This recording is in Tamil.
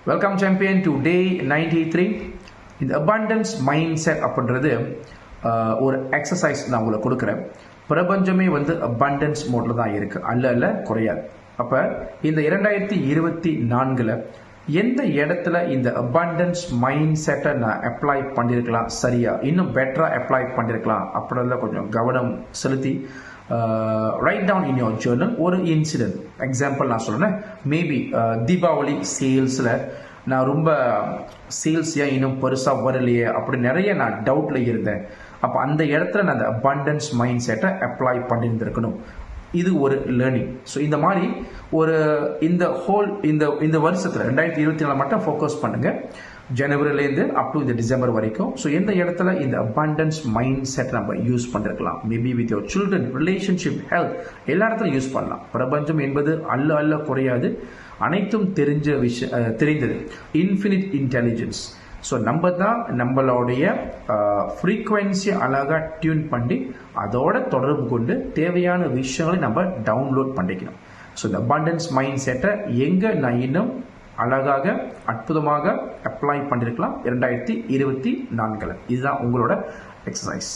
Welcome champion to day 93. இந்த abundance mindset அப்படின்றது ஒரு எக்ஸசைஸ் நான் உங்களுக்கு கொடுக்குறேன். பிரபஞ்சமே abundance மோட்ல தான் இருக்கு, அல்ல குறையாது. அப்போ இந்த 2024 எந்த இடத்துல இந்த abundance mindset-ஐ நான் அப்ளை பண்ணியிருக்கலாம், சரியா இன்னும் பெட்டராக அப்ளை பண்ணியிருக்கலாம் அப்படின்றத கொஞ்சம் கவனம் செலுத்தி write down in your journal ஒரு இன்சிடென்ட். எக்ஸாம்பிள் நான் சொல்கிறேன், மேபி தீபாவளி சேல்ஸில் நான் ரொம்ப சேல்ஸ் ஏன் இன்னும் பெருசாக வரலையே அப்படி நிறைய நான் டவுட்டில் இருந்தேன். அப்போ அந்த இடத்துல நான் அந்த abundance mindset-ஐ அப்ளை பண்ணியிருந்திருக்கணும். இது ஒரு லேர்னிங். ஸோ இந்த மாதிரி ஒரு இந்த வருஷத்தில் 2024 மட்டும் ஃபோக்கஸ் பண்ணுங்கள், ஜனவரிலேருந்து அப் டு இந்த டிசம்பர் வரைக்கும். ஸோ எந்த இடத்துல இந்த abundance mindset நம்ம யூஸ் பண்ணிருக்கலாம், maybe with your children, relationship, health, எல்லா இடத்துலையும் யூஸ் பண்ணலாம். பிரபஞ்சம் என்பது அல்ல குறையாது, அனைத்தும் தெரிந்தது, இன்ஃபினிட் இன்டெலிஜென்ஸ். ஸோ நம்ம தான் நம்மளுடைய ஃப்ரீக்வன்சி அழகாக டியூன் பண்ணி அதோட தொடர்பு கொண்டு தேவையான விஷயங்களை நம்ம டவுன்லோட் பண்ணிக்கணும். ஸோ இந்த abundance mindset-ஐ எங்கே நான் இன்னும் அழகாக அற்புதமாக அப்ளை பண்ணியிருக்கலாம் 2024. இதுதான் உங்களோட எக்ஸசைஸ்.